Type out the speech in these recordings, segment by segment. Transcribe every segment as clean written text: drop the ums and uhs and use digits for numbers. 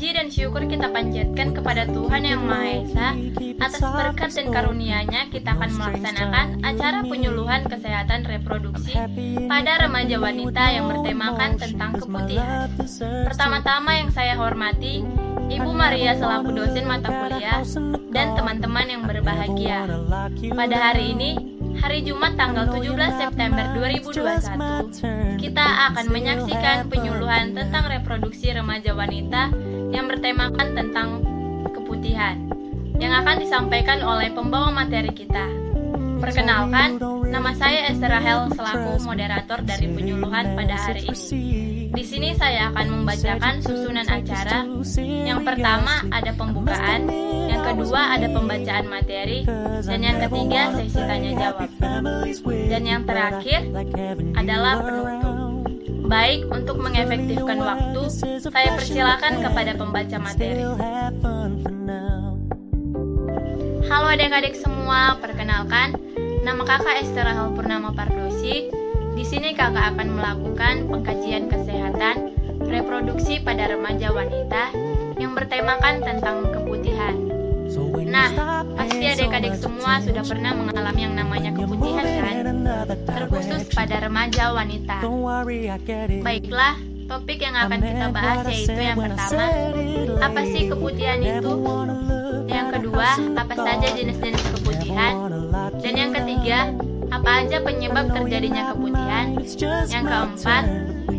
Puji dan syukur kita panjatkan kepada Tuhan Yang Maha Esa. Atas berkat dan karunia-Nya kita akan melaksanakan acara penyuluhan kesehatan reproduksi pada remaja wanita yang bertemakan tentang keputihan. Pertama-tama yang saya hormati Ibu Maria selaku dosen mata kuliah dan teman-teman yang berbahagia. Pada hari ini, hari Jumat tanggal 17 September 2021, kita akan menyaksikan penyuluhan tentang reproduksi remaja wanita yang bertemakan tentang keputihan, yang akan disampaikan oleh pembawa materi kita. Perkenalkan, nama saya Esther Rahel selaku moderator dari penyuluhan pada hari ini. Di sini saya akan membacakan susunan acara. Yang pertama ada pembukaan, yang kedua ada pembacaan materi, dan yang ketiga sesi tanya jawab. Dan yang terakhir adalah penutup. Baik, untuk mengefektifkan waktu, saya persilakan kepada pembaca materi. Halo adik-adik semua, perkenalkan, nama kakak Esther Rahel Purnama Pardosi. Di sini kakak akan melakukan pengkajian kesehatan reproduksi pada remaja wanita yang bertemakan tentang keputihan. Nah, pasti adik-adik semua sudah pernah mengalami yang namanya keputihan kan? Terkhusus pada remaja wanita. Baiklah, topik yang akan kita bahas yaitu yang pertama, apa sih keputihan itu? Yang kedua, apa saja jenis-jenis keputihan? Dan yang ketiga, apa aja penyebab terjadinya keputihan? Yang keempat,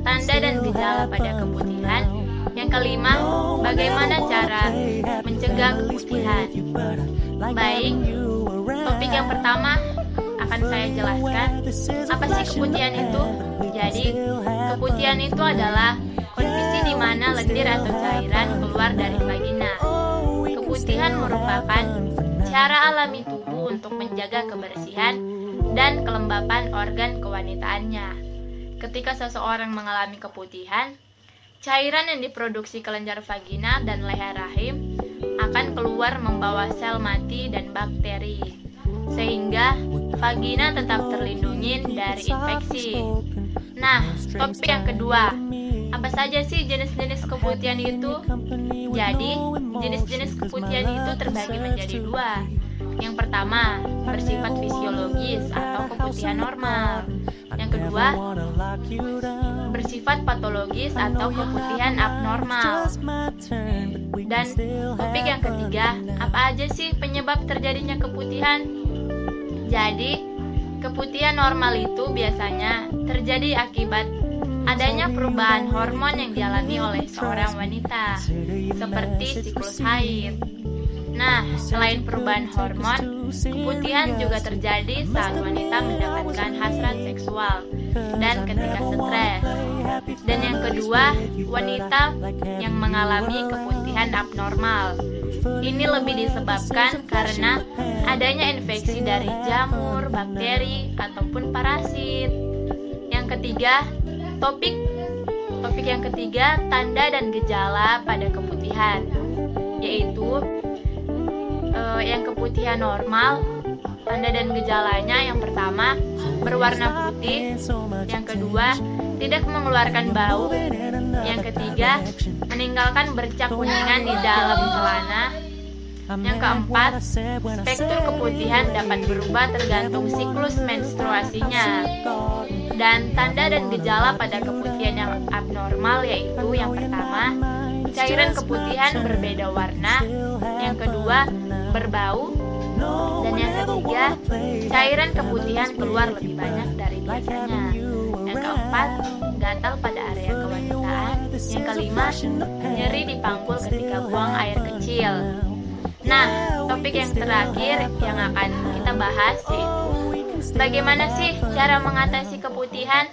tanda dan gejala pada keputihan. Yang kelima, bagaimana cara mencegah keputihan? Baik, topik yang pertama akan saya jelaskan. Apa sih keputihan itu? Jadi, keputihan itu adalah kondisi di mana lendir atau cairan keluar dari vagina. Keputihan merupakan cara alami tubuh untuk menjaga kebersihan dan kelembapan organ kewanitaannya. Ketika seseorang mengalami keputihan, cairan yang diproduksi kelenjar vagina dan leher rahim akan keluar membawa sel mati dan bakteri, sehingga vagina tetap terlindungi dari infeksi. Nah, topik yang kedua, apa saja sih jenis-jenis keputihan itu? Jadi, jenis-jenis keputihan itu terbagi menjadi dua. Yang pertama, bersifat fisiologis atau keputihan normal. Yang kedua, bersifat patologis atau keputihan abnormal. Dan topik yang ketiga, apa aja sih penyebab terjadinya keputihan? Jadi, keputihan normal itu biasanya terjadi akibat adanya perubahan hormon yang dialami oleh seorang wanita, seperti siklus haid. Nah, selain perubahan hormon, keputihan juga terjadi saat wanita mendapatkan hasrat seksual dan ketika stres. Dan yang kedua, wanita yang mengalami keputihan abnormal. Ini lebih disebabkan karena adanya infeksi dari jamur, bakteri, ataupun parasit. Yang ketiga, topik yang ketiga, tanda dan gejala pada keputihan, yaitu yang keputihan normal. Tanda dan gejalanya, yang pertama, berwarna putih. Yang kedua, tidak mengeluarkan bau. Yang ketiga, meninggalkan bercak kuningan di dalam celana. Yang keempat, spektur keputihan dapat berubah tergantung siklus menstruasinya. Dan tanda dan gejala pada keputihan yang abnormal yaitu yang pertama, cairan keputihan berbeda warna. Yang kedua, berbau. Dan yang ketiga, cairan keputihan keluar lebih banyak dari biasanya. Yang keempat, gatal pada area kewanitaan. Yang kelima, nyeri di panggul ketika buang air kecil. Nah, topik yang terakhir yang akan kita bahas yaitu bagaimana sih cara mengatasi keputihan?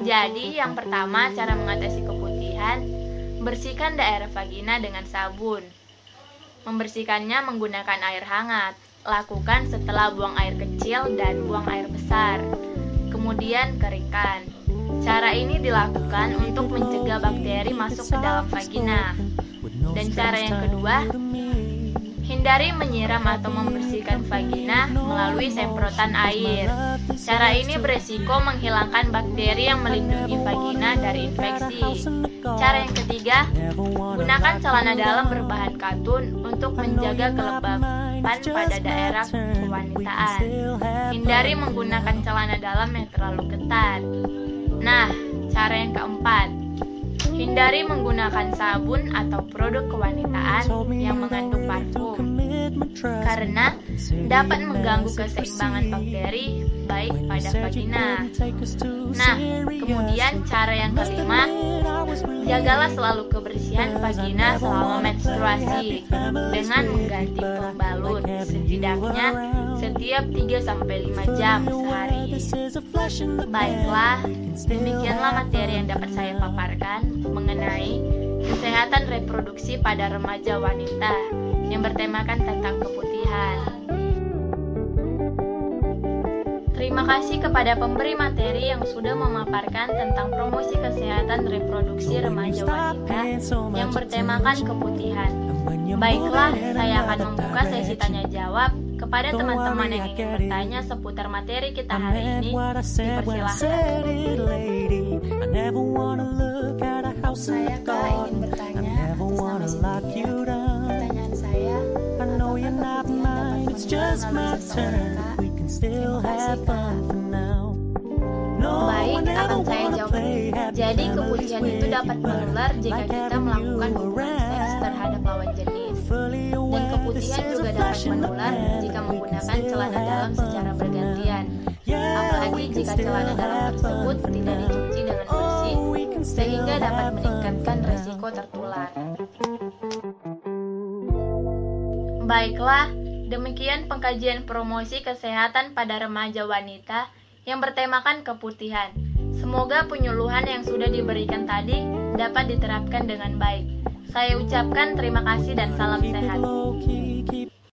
Jadi, yang pertama, cara mengatasi keputihan, bersihkan daerah vagina dengan sabun. Membersihkannya menggunakan air hangat. Lakukan setelah buang air kecil dan buang air besar. Kemudian keringkan. Cara ini dilakukan untuk mencegah bakteri masuk ke dalam vagina. Dan cara yang kedua, Hindari menyiram atau membersihkan vagina melalui semprotan air. Cara ini beresiko menghilangkan bakteri yang melindungi vagina dari infeksi. Cara yang ketiga, gunakan celana dalam berbahan katun untuk menjaga kelembapan pada daerah kewanitaan. Hindari menggunakan celana dalam yang terlalu ketat. Nah, cara yang keempat, hindari menggunakan sabun atau produk kewanitaan yang mengandung parfum karena dapat mengganggu keseimbangan bakteri baik pada vagina. Nah, kemudian cara yang kelima, jagalah selalu kebersihan vagina selama menstruasi dengan mengganti pembalut setidaknya setiap 3-5 jam sehari. Baiklah, demikianlah materi yang dapat saya paparkan mengenai kesehatan reproduksi pada remaja wanita yang bertemakan tentang keputihan. Terima kasih kepada pemberi materi yang sudah memaparkan tentang promosi kesehatan reproduksi remaja wanita yang bertemakan keputihan. Baiklah, saya akan membuka sesi tanya jawab kepada teman-teman yang ingin bertanya seputar materi kita hari ini. Dipersilahkan. Saya ingin bertanya atas nama sendirinya. Pertanyaan saya, apakah keputihan dapat menular melalui seseorang? Terima kasih, Kak. Baik, akan saya jawab. Jadi keputihan itu dapat menular jika kita melakukan hubungan seks terhadap lawan jenis. Dan keputihan juga dapat menular jika menggunakan celana dalam secara bergantian. Apalagi jika celana dalam tersebut tidak dicuci dengan bersih, sehingga dapat meningkatkan risiko tertular. Baiklah, demikian pengkajian promosi kesehatan pada remaja wanita yang bertemakan keputihan. Semoga penyuluhan yang sudah diberikan tadi dapat diterapkan dengan baik. Saya ucapkan terima kasih dan salam sehat.